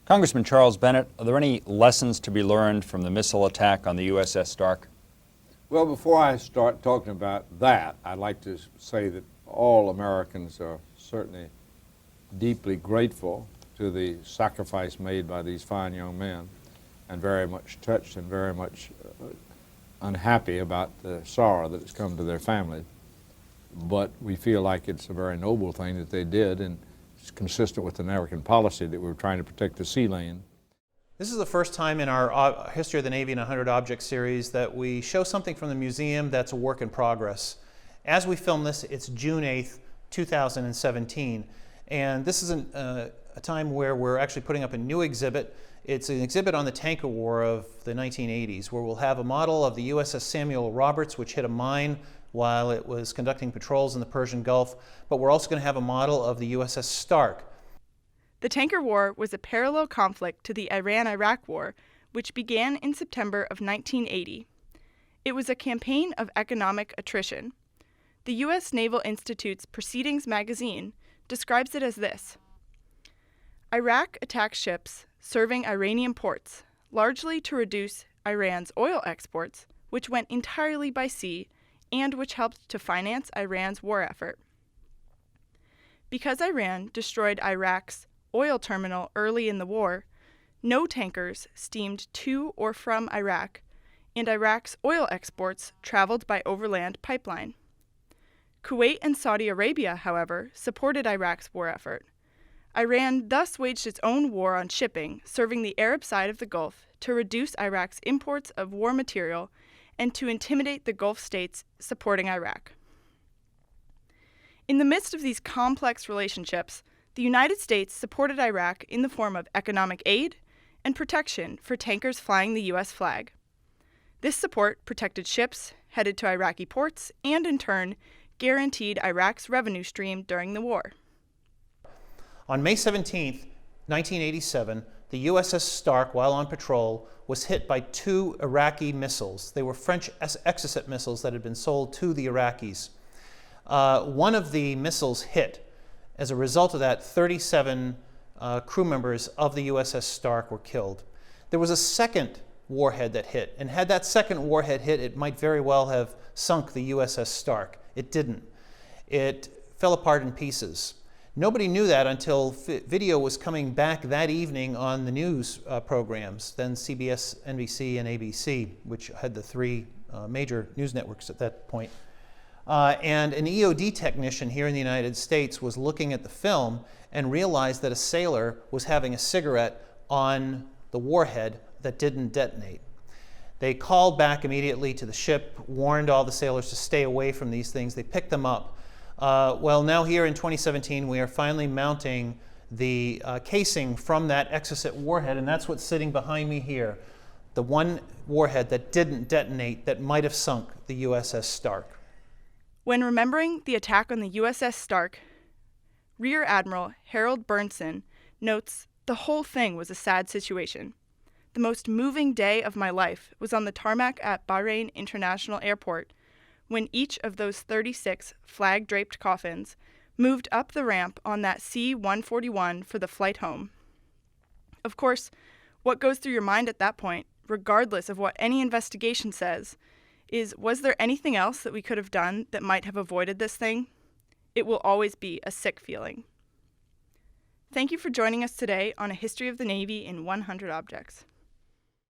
Congressman Charles Bennett, are there any lessons to be learned from the missile attack on the USS Stark? Well, before I start talking about that, I'd like to say that all Americans are certainly deeply grateful to the sacrifice made by these fine young men, and very much touched and very much unhappy about the sorrow that has come to their family. But we feel like it's a very noble thing that they did, and it's consistent with the American policy that we're trying to protect the sea lane. This is the first time in our History of the Navy in 100 Objects series that we show something from the museum that's a work in progress. As we film this, it's June 8th, 2017, and this is a time where we're actually putting up a new exhibit. It's an exhibit on the tanker war of the 1980s, where we'll have a model of the USS Samuel Roberts, which hit a mine while it was conducting patrols in the Persian Gulf, but we're also going to have a model of the USS Stark. The tanker war was a parallel conflict to the Iran-Iraq War, which began in September of 1980. It was a campaign of economic attrition. The U.S. Naval Institute's Proceedings magazine describes it as this: Iraq attacked ships serving Iranian ports, largely to reduce Iran's oil exports, which went entirely by sea, and which helped to finance Iran's war effort. Because Iran destroyed Iraq's oil terminal early in the war, no tankers steamed to or from Iraq, and Iraq's oil exports traveled by overland pipeline. Kuwait and Saudi Arabia, however, supported Iraq's war effort. Iran thus waged its own war on shipping, serving the Arab side of the Gulf to reduce Iraq's imports of war material and to intimidate the Gulf states supporting Iraq. In the midst of these complex relationships, the United States supported Iraq in the form of economic aid and protection for tankers flying the U.S. flag. This support protected ships headed to Iraqi ports and, in turn, guaranteed Iraq's revenue stream during the war. On May 17, 1987, the USS Stark, while on patrol, was hit by 2 Iraqi missiles. They were French Exocet missiles that had been sold to the Iraqis. One of the missiles hit. As a result of that, 37 crew members of the USS Stark were killed. There was a second warhead that hit, and had that second warhead hit, it might very well have sunk the USS Stark. It didn't. It fell apart in pieces. Nobody knew that until video was coming back that evening on the news programs, then CBS, NBC, and ABC, which had the 3 major news networks at that point. And an EOD technician here in the United States was looking at the film and realized that a sailor was having a cigarette on the warhead that didn't detonate. They called back immediately to the ship, warned all the sailors to stay away from these things. They picked them up. Well, now here in 2017, we are finally mounting the casing from that Exocet warhead, and that's what's sitting behind me here. The one warhead that didn't detonate that might have sunk the USS Stark. When remembering the attack on the USS Stark, Rear Admiral Harold Burnson notes, "The whole thing was a sad situation. The most moving day of my life was on the tarmac at Bahrain International Airport, when each of those 36 flag-draped coffins moved up the ramp on that C-141 for the flight home." Of course, what goes through your mind at that point, regardless of what any investigation says, is, was there anything else that we could have done that might have avoided this thing? It will always be a sick feeling. Thank you for joining us today on A History of the Navy in 100 Objects.